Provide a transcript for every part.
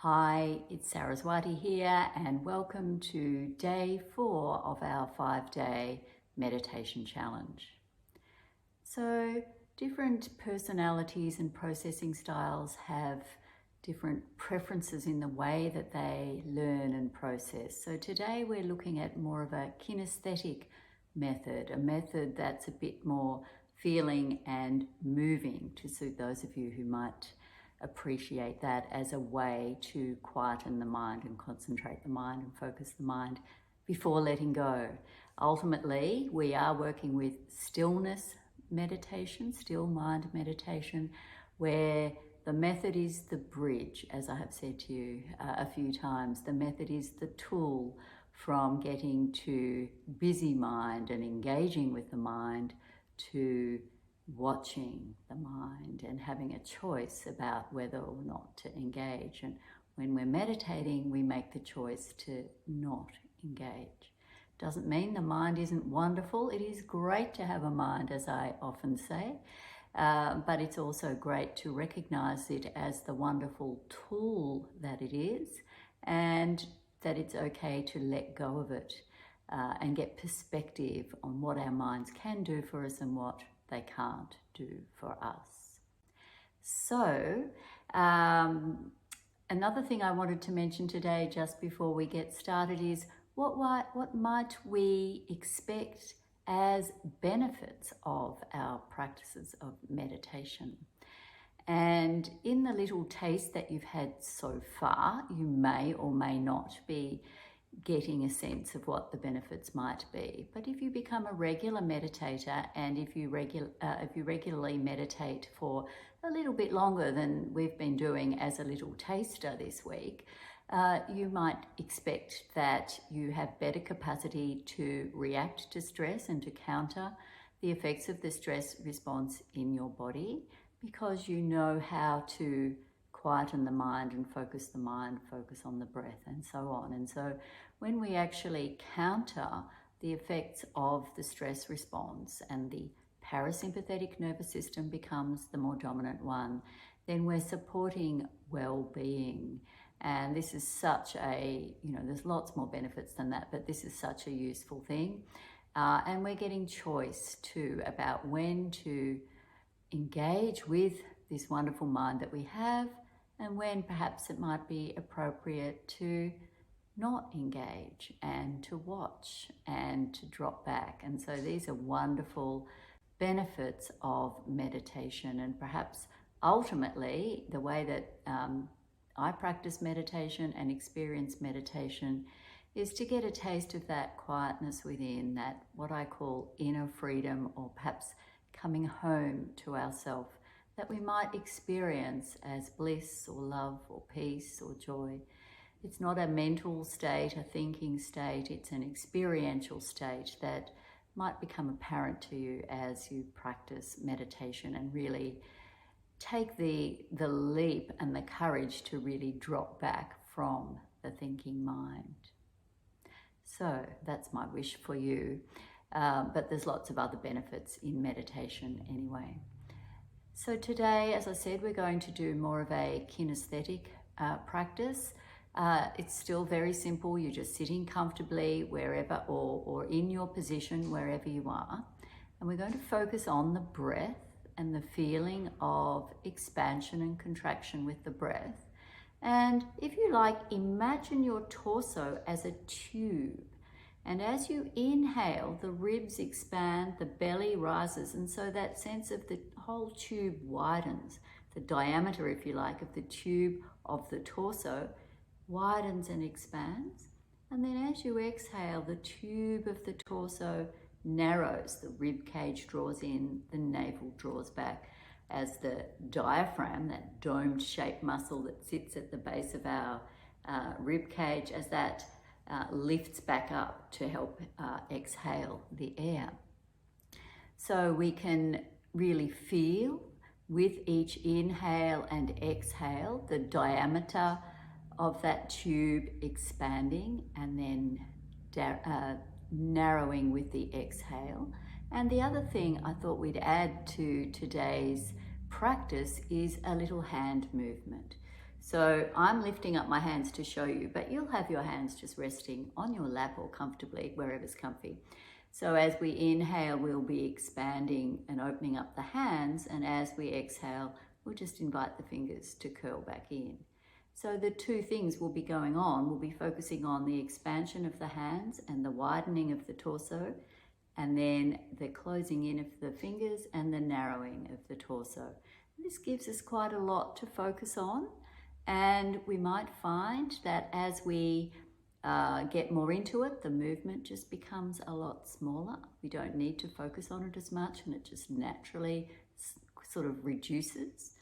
Hi, it's Saraswati here, and welcome to day 4 of our 5-day meditation challenge. So, different personalities and processing styles have different preferences in the way that they learn and process. So today we're looking at more of a kinesthetic method, a method that's a bit more feeling and moving to suit those of you who might appreciate that as a way to quieten the mind and concentrate the mind and focus the mind before letting go. Ultimately, we are working with stillness meditation, still mind meditation, where the method is the bridge, as I have said to you a few times. The method is the tool from getting to busy mind and engaging with the mind to watching the mind and having a choice about whether or not to engage. And when we're meditating, we make the choice to not engage. Doesn't mean the mind isn't wonderful. It is great to have a mind, as I often say, but it's also great to recognize it as the wonderful tool that it is, and that it's okay to let go of it and get perspective on what our minds can do for us and what they can't do for us. So, another thing I wanted to mention today, just before we get started, is what might we expect as benefits of our practices of meditation. And in the little taste that you've had so far, you may or may not be getting a sense of what the benefits might be. But if you become a regular meditator, and if you regularly meditate for a little bit longer than we've been doing as a little taster this week, you might expect that you have better capacity to react to stress and to counter the effects of the stress response in your body, because you know how to quieten the mind and focus on the breath, and so on. And so when we actually counter the effects of the stress response and the parasympathetic nervous system becomes the more dominant one, then we're supporting well-being. And this is such a, there's lots more benefits than that, but this is such a useful thing. And we're getting choice too about when to engage with this wonderful mind that we have, and when perhaps it might be appropriate to not engage and to watch and to drop back. And so these are wonderful benefits of meditation, and perhaps ultimately the way that I practice meditation and experience meditation is to get a taste of that quietness within, that what I call inner freedom, or perhaps coming home to ourself, that we might experience as bliss or love or peace or joy. It's not a mental state, a thinking state, it's an experiential state that might become apparent to you as you practice meditation and really take the leap and the courage to really drop back from the thinking mind. So that's my wish for you, but there's lots of other benefits in meditation anyway. So today, as I said, we're going to do more of a kinesthetic practice. It's still very simple. You're just sitting comfortably wherever, or in your position wherever you are. And we're going to focus on the breath and the feeling of expansion and contraction with the breath. And if you like, imagine your torso as a tube. And as you inhale, the ribs expand, the belly rises, and so that sense of the whole tube widens. The diameter, if you like, of the tube of the torso widens and expands. And then as you exhale, the tube of the torso narrows. The rib cage draws in, the navel draws back, as the diaphragm, that domed shaped muscle that sits at the base of our rib cage, as that lifts back up to help exhale the air. So we can really feel with each inhale and exhale the diameter of that tube expanding and then narrowing with the exhale. And the other thing I thought we'd add to today's practice is a little hand movement. So I'm lifting up my hands to show you, but you'll have your hands just resting on your lap or comfortably, wherever's comfy. So as we inhale, we'll be expanding and opening up the hands, and as we exhale, we'll just invite the fingers to curl back in. So the two things will be going on. We'll be focusing on the expansion of the hands and the widening of the torso, and then the closing in of the fingers and the narrowing of the torso. This gives us quite a lot to focus on, and we might find that as we get more into it, the movement just becomes a lot smaller. We don't need to focus on it as much, and it just naturally sort of reduces.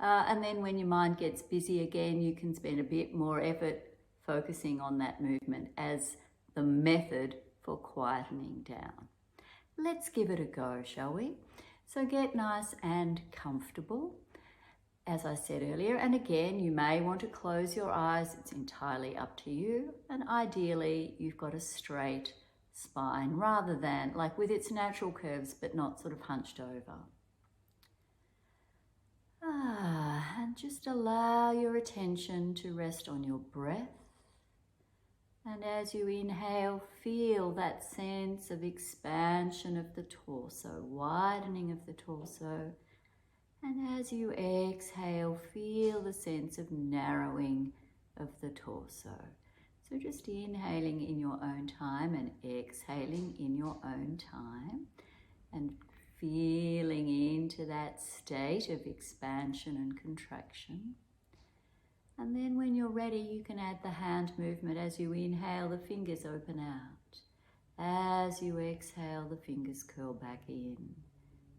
And then when your mind gets busy again, you can spend a bit more effort focusing on that movement as the method for quietening down. Let's give it a go, shall we? So get nice and comfortable, as I said earlier, and again, you may want to close your eyes. It's entirely up to you. And ideally, you've got a straight spine rather than like with its natural curves, but not sort of hunched over. And just allow your attention to rest on your breath. And as you inhale, feel that sense of expansion of the torso, widening of the torso. And as you exhale, feel the sense of narrowing of the torso. So just inhaling in your own time and exhaling in your own time, and feeling into that state of expansion and contraction. And then when you're ready, you can add the hand movement. As you inhale, the fingers open out. As you exhale, the fingers curl back in.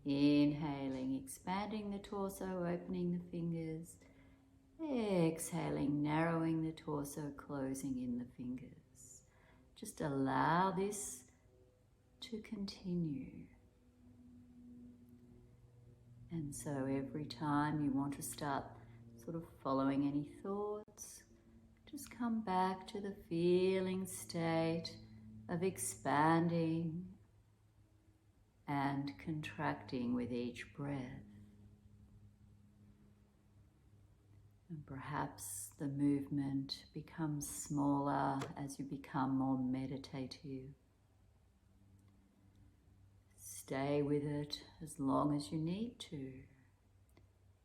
Inhaling, expanding the torso, opening the fingers. Exhaling, narrowing the torso, closing in the fingers. Just allow this to continue. And so every time you want to start sort of following any thoughts, just come back to the feeling state of expanding and contracting with each breath. And perhaps the movement becomes smaller as you become more meditative. Stay with it as long as you need to.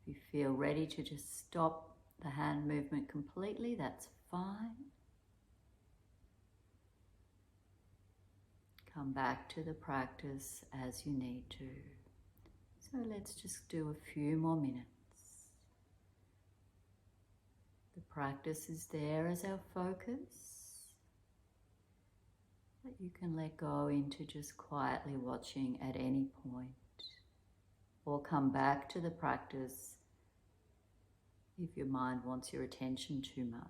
If you feel ready to just stop the hand movement completely, that's fine. Come back to the practice as you need to. So let's just do a few more minutes. The practice is there as our focus, but you can let go into just quietly watching at any point, or come back to the practice if your mind wants your attention too much.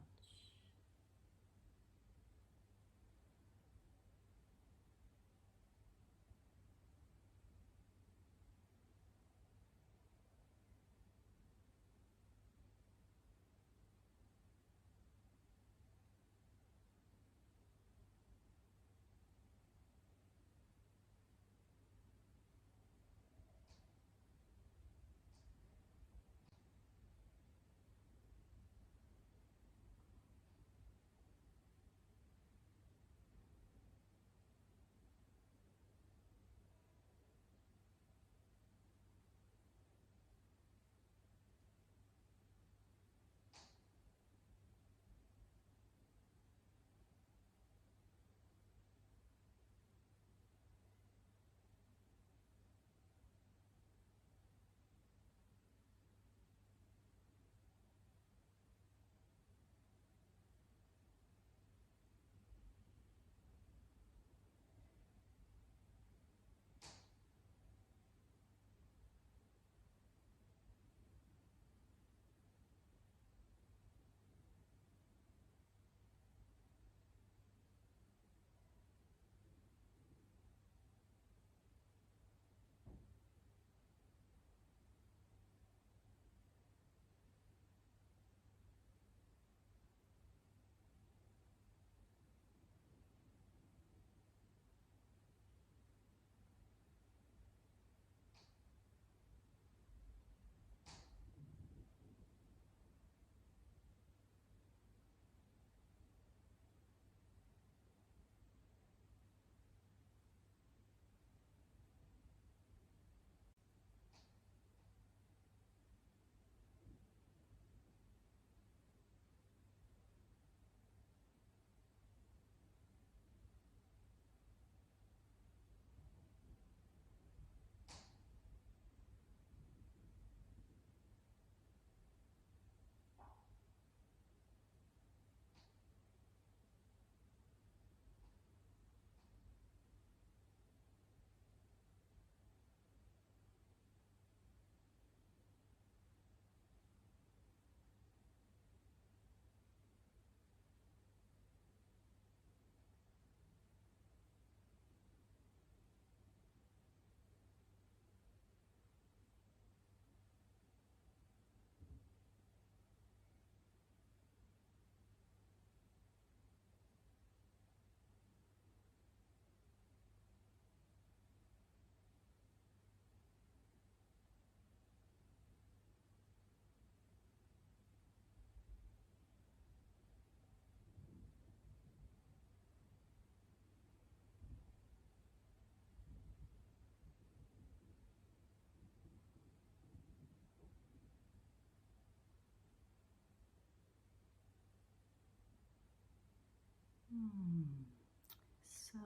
So,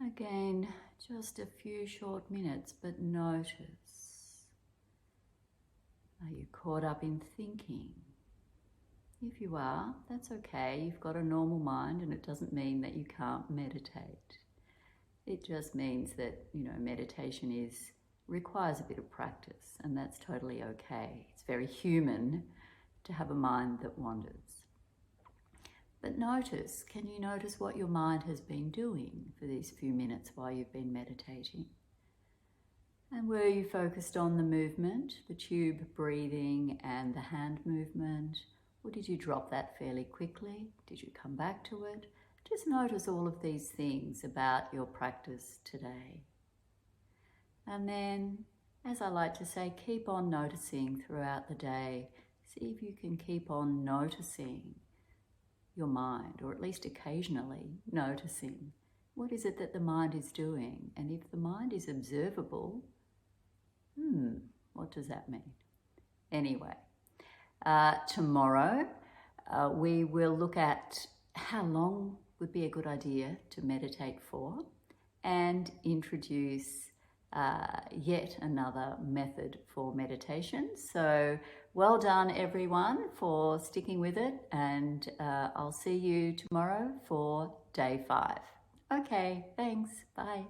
again, just a few short minutes, but notice. Are you caught up in thinking? If you are, that's okay. You've got a normal mind, and it doesn't mean that you can't meditate. It just means that, meditation requires a bit of practice, and that's totally okay. It's very human to have a mind that wanders. But notice, can you notice what your mind has been doing for these few minutes while you've been meditating? And were you focused on the movement, the tube breathing and the hand movement? Or did you drop that fairly quickly? Did you come back to it? Just notice all of these things about your practice today. And then, as I like to say, keep on noticing throughout the day. See if you can keep on noticing your mind, or at least occasionally noticing what is it that the mind is doing. And if the mind is observable, what does that mean? Anyway, tomorrow we will look at how long would be a good idea to meditate for, and introduce yet another method for meditation. So well done everyone for sticking with it, and I'll see you tomorrow for day 5. Okay, thanks, bye.